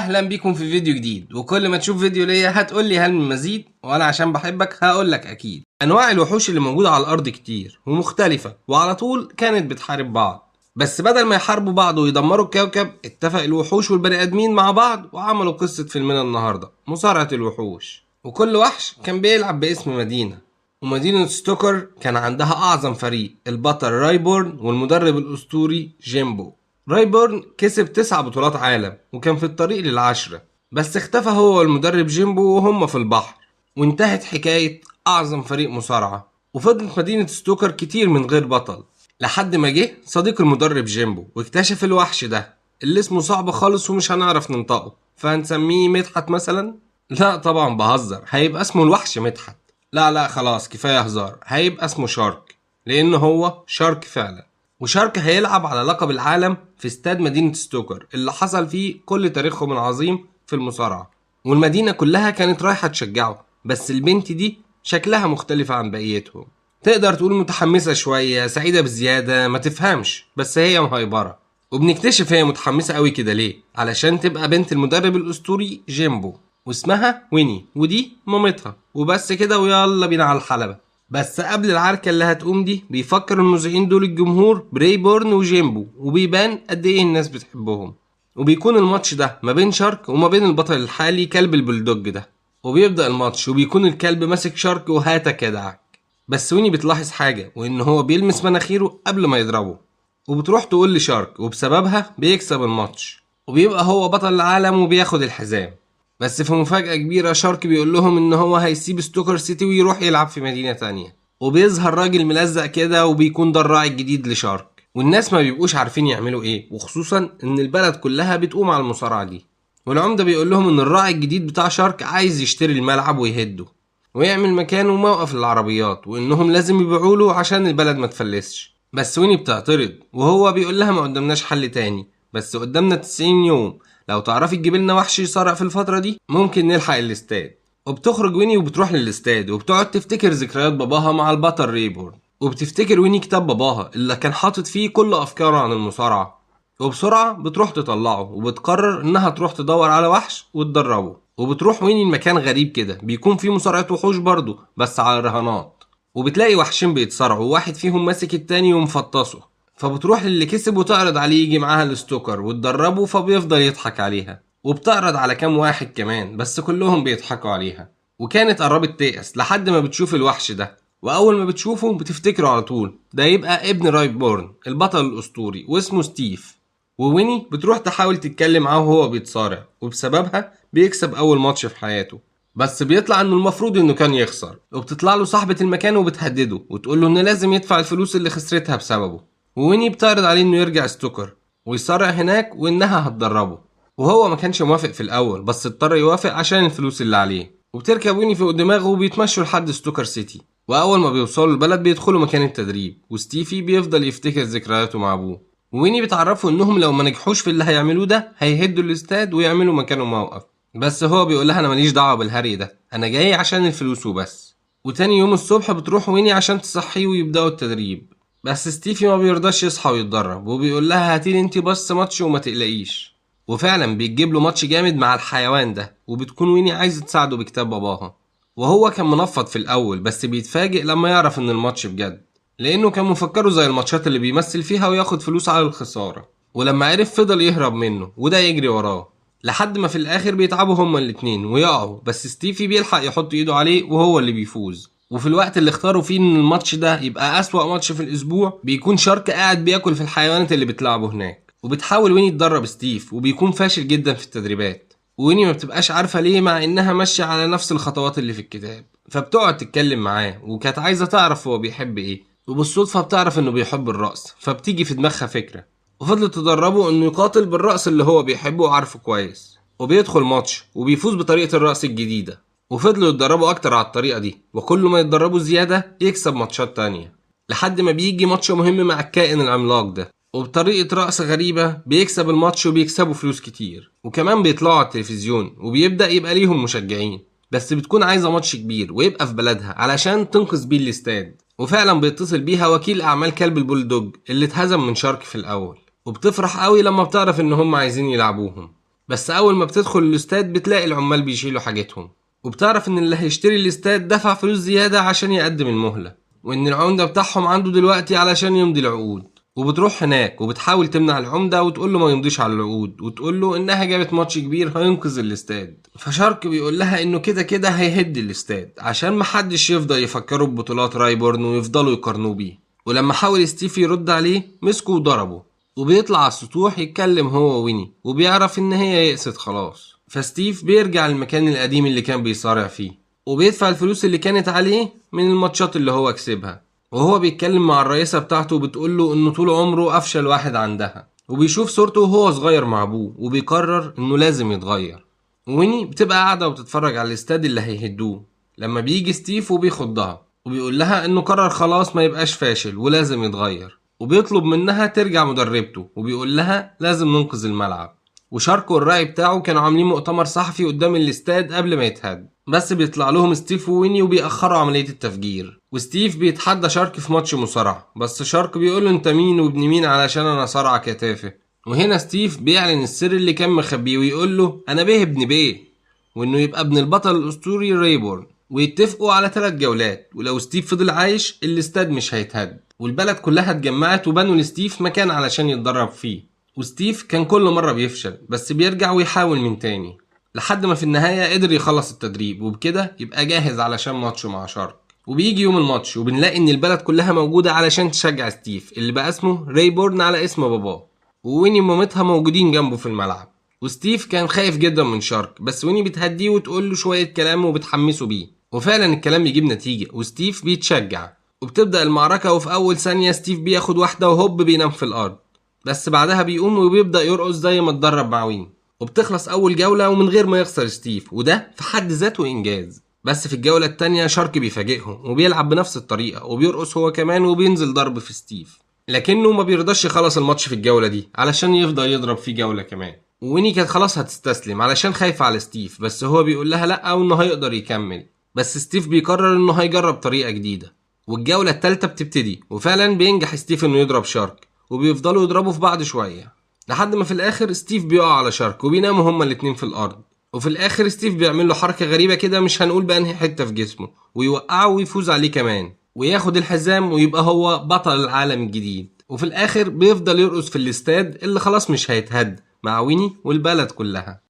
اهلا بيكم في فيديو جديد، وكل ما تشوف فيديو ليا هتقول لي هل من مزيد، وانا عشان بحبك هقول لك اكيد. انواع الوحوش اللي موجوده على الارض كتير ومختلفه، وعلى طول كانت بتحارب بعض. بس بدل ما يحاربوا بعض ويدمروا الكوكب، اتفق الوحوش والبني ادمين مع بعض وعملوا قصه فيلمنا النهارده، مصارعه الوحوش. وكل وحش كان بيلعب باسم مدينه، ومدينه ستوكر كان عندها اعظم فريق، البطل رايبورن والمدرب الاسطوري جيمبو. رايبورن كسب 9 بطولات عالم وكان في الطريق للعشرة، بس اختفى هو والمدرب جيمبو وهم في البحر، وانتهت حكاية أعظم فريق مصارعة. وفضلت مدينة ستوكر كتير من غير بطل، لحد ما جه صديق المدرب جيمبو واكتشف الوحش ده اللي اسمه صعب خالص ومش هنعرف ننطقه، فهنسميه مدحت مثلا. لا طبعا بهزر، هيبقى اسمه الوحش مدحت. لا خلاص كفاية هزار، هيبقى اسمه شارك، لأنه هو شارك فعلا. وشارك هيلعب على لقب العالم في استاد مدينة ستوكر اللي حصل فيه كل تاريخهم العظيم في المصارعة، والمدينة كلها كانت رايحة تشجعه. بس البنت دي شكلها مختلفة عن بقيتهم، تقدر تقول متحمسة شوية، سعيدة بزيادة، ما تفهمش، بس هي مهيبرة. وبنكتشف هي متحمسة قوي كده ليه، علشان تبقى بنت المدرب الأسطوري جيمبو، واسمها ويني، ودي مامتها. وبس كده ويلا بينا على الحلبة. بس قبل العركة اللي هتقوم دي، بيفكر المذيعين دول الجمهور بريبورن وجيمبو، وبيبان قد ايه الناس بتحبهم. وبيكون الماتش ده ما بين شارك وما بين البطل الحالي كلب البلدوج ده. وبيبدأ الماتش وبيكون الكلب ماسك شارك وهاتك يدعك. بس ويني بتلاحظ حاجة، وان هو بيلمس مناخيره قبل ما يضربه، وبتروح تقول لشارك، وبسببها بيكسب الماتش وبيبقى هو بطل العالم وبياخد الحزام. بس في مفاجأة كبيرة، شارك بيقول لهم ان هو هيسيب ستوكر سيتي ويروح يلعب في مدينة تانية. وبيظهر راجل ملزق كده وبيكون ده الراعي الجديد لشارك، والناس ما بيبقوش عارفين يعملوا ايه، وخصوصا ان البلد كلها بتقوم على المصارعة دي. والعمدة بيقول لهم ان الراعي الجديد بتاع شارك عايز يشتري الملعب ويهده ويعمل مكانه موقف للعربيات، وانهم لازم يبيعوا له عشان البلد ما تفلسش. بس ويني بتعترض، وهو بيقول لها ما قدامناش حل تاني، بس قدامنا 90 يوم، لو تعرفي تجيب لنا وحش يصارع في الفترة دي ممكن نلحق الاستاد. وبتخرج ويني وبتروح للاستاد، وبتقعد تفتكر ذكريات باباها مع البطل ريبورن، وبتفتكر ويني كتاب باباها اللي كان حاطط فيه كل افكاره عن المصارعة. وبسرعة بتروح تطلعه، وبتقرر انها تروح تدور على وحش وتدربه. وبتروح ويني المكان غريب كده بيكون فيه مصارعة وحوش برضه، بس على رهانات. وبتلاقي وحشين بيتصارعوا، وواحد فيهم ماسك التاني ومفطسه. فبتروح للي كسب وتعرض عليه يجي معاها الستوكر وتدربه، فبيفضل يضحك عليها. وبتعرض على كام واحد كمان، بس كلهم بيضحكوا عليها. وكانت قربت تيأس لحد ما بتشوف الوحش ده، واول ما بتشوفه بتفتكره على طول، ده يبقى ابن رايبورن البطل الاسطوري واسمه ستيف. وويني بتروح تحاول تتكلم معاه وهو بيتصارع، وبسببها بيكسب اول ماتش في حياته. بس بيطلع انه المفروض انه كان يخسر، وبتطلع له صاحبة المكان وبتهدده وتقول له انه لازم يدفع الفلوس اللي خسرتها بسببه. وويني بتعرض عليه انه يرجع ستوكر ويصارع هناك، وانها هتدربه. وهو ما كانش موافق في الاول، بس اضطر يوافق عشان الفلوس اللي عليه. وبتركب ويني فوق دماغه وبيتمشوا لحد ستوكر سيتي. واول ما بيوصلوا البلد بيدخلوا مكان التدريب، وستيفي بيفضل يفتكر ذكرياته مع ابوه. وويني بتعرفه انهم لو ما نجحوش في اللي هيعملوه ده هيهدوا الاستاد ويعملوا مكانه موقف. بس هو بيقول لها انا ماليش دعوه بالهري ده، انا جاي عشان الفلوس وبس. وتاني يوم الصبح بتروح ويني عشان تصحيه ويبداوا التدريب. بس ستيفي ما بيرضاش يصحى ويتدرب، وبيقول لها هاتيلي انتي بس ماتش وما تقلقيش. وفعلا بيجيب له ماتش جامد مع الحيوان ده، وبتكون ويني عايزه تساعده بكتاب باباها. وهو كان منفض في الاول، بس بيتفاجئ لما يعرف ان الماتش بجد، لانه كان مفكره زي الماتشات اللي بيمثل فيها وياخد فلوس على الخساره. ولما عرف فضل يهرب منه وده يجري وراه، لحد ما في الاخر بيتعبوا هما الاتنين ويقعوا، بس ستيفي بيلحق يحط ايده عليه وهو اللي بيفوز. وفي الوقت اللي اختاروا فيه ان الماتش ده يبقى اسوأ ماتش في الاسبوع، بيكون شارك قاعد بياكل في الحيوانات اللي بتلعبه هناك. وبتحاول ويني تدرب ستيف، وبيكون فاشل جدا في التدريبات. ويني ما بتبقاش عارفة ليه مع انها ماشية على نفس الخطوات اللي في الكتاب. فبتقعد تتكلم معاه، وكانت عايزة تعرف هو بيحب ايه، وبالصدفة بتعرف انه بيحب الرقص، فبتيجي في دماغها فكرة. وفضلت تدربه انه يقاتل بالرقص اللي هو بيحبه وعارفه كويس. وبيدخل ماتش وبيفوز بطريقة الرقص الجديدة. وفضلوا يتدربوا اكتر على الطريقة دي، وكل ما يتدربوا زيادة يكسب ماتشات تانية، لحد ما بيجي ماتش مهم مع الكائن العملاق ده، وبطريقة رقص غريبة بيكسب الماتش وبيكسبوا فلوس كتير، وكمان بيطلعوا على التلفزيون وبيبدأ يبقى ليهم مشجعين. بس بتكون عايزة ماتش كبير ويبقى في بلدها علشان تنقذ بيه الاستاد. وفعلا بيتصل بيها وكيل اعمال كلب البولدوج اللي اتهزم من شارك في الاول، وبتفرح قوي لما بتعرف ان هم عايزين يلعبوهم. بس اول ما بتدخل الاستاد بتلاقي العمال بيشيلوا حاجتهم، وبتعرف ان اللي هيشتري الاستاد دفع فلوس زيادة عشان يقدم المهلة، وان العمدة بتاعهم عنده دلوقتي علشان يمضي العقود. وبتروح هناك وبتحاول تمنع العمدة وتقول له ما يمضيش على العقود، وتقول له انها جابت ماتش كبير هينقذ الاستاد. فشارك بيقول لها انه كده كده هيهد الاستاد عشان محدش يفضل يفكروا ببطولات رايبورن ويفضلوا يقارنوه بيه. ولما حاول ستيف يرد عليه مسكه وضربه، وبيطلع على السطوح يتكلم هو وويني، وبيعرف ان هي يأست خلاص. فستيف بيرجع المكان القديم اللي كان بيصارع فيه، وبيدفع الفلوس اللي كانت عليه من الماتشات اللي هو كسبها. وهو بيتكلم مع الرئيسة بتاعته وبتقوله انه طول عمره افشل واحد عندها، وبيشوف صورته وهو صغير مع ابوه وبيقرر انه لازم يتغير. ويني بتبقى قاعدة وبتتفرج على الاستاد اللي هيهدوه لما بيجي ستيف وبيخضها، وبيقول لها انه قرر خلاص ما يبقاش فاشل ولازم يتغير، وبيطلب منها ترجع مدربته، وبيقول لها لازم ننقذ الملعب. وشارك والراعي بتاعه كانوا عاملين مؤتمر صحفي قدام الاستاد قبل ما يتهد، بس بيطلع لهم ستيف وويني وبيأخروا عملية التفجير. وستيف بيتحدى شارك في ماتش مصارعة، بس شارك بيقول له انت مين وابن مين علشان انا صارعك يا تافه. وهنا ستيف بيعلن السر اللي كان مخبيه ويقول له انا بيه ابن بيه، وانه يبقى ابن البطل الاسطوري ريبورن. ويتفقوا على 3 جولات، ولو ستيف فضل عايش الاستاد مش هيتهد. والبلد كلها اتجمعت وبنوا لستيف مكان علشان يتدرب فيه. وستيف كان كل مرة بيفشل بس بيرجع ويحاول من تاني، لحد ما في النهاية قدر يخلص التدريب، وبكده يبقى جاهز علشان ماتشه مع شارك. وبيجي يوم الماتش وبنلاقي ان البلد كلها موجودة علشان تشجع ستيف اللي بقى اسمه ريبورن على اسم باباه، وويني ومامتها موجودين جنبه في الملعب. وستيف كان خايف جدا من شارك، بس ويني بتهديه وتقول له شوية كلام وبتحمسه بيه، وفعلا الكلام بيجيب نتيجة وستيف بيتشجع. وبتبدأ المعركة، وفي أول ثانية ستيف بياخد واحدة وهوب بينام في الأرض، بس بعدها بيقوم وبيبدأ يرقص زي ما اتدرب مع ويني. وبتخلص أول جولة ومن غير ما يخسر ستيف، وده في حد ذاته إنجاز. بس في الجولة التانية شارك بيفاجئهم وبيلعب بنفس الطريقة وبيرقص هو كمان وبينزل ضرب في ستيف، لكنه ما بيرضاش يخلص الماتش في الجولة دي علشان يفضل يضرب فيه جولة كمان. وويني كانت خلاص هتستسلم علشان خايفة على ستيف، بس هو بيقول لها لأ وإنه هيقدر يكمل. بس ستيف بيقرر إنه هيجرب طريقة جديدة. والجولة التالتة بتبتدي، وفعلا بينجح ستيف إنه يضرب شارك، وبيفضلوا يضربوا في بعض شوية لحد ما في الآخر ستيف بيقع على شارك وبيناموا هما الاتنين في الأرض. وفي الآخر ستيف بيعمل له حركة غريبة كده مش هنقول بأنهي حتة في جسمه، ويوقعه ويفوز عليه كمان وياخد الحزام ويبقى هو بطل العالم الجديد. وفي الآخر بيفضل يرقص في الاستاد اللي خلاص مش هيتهد مع ويني والبلد كلها.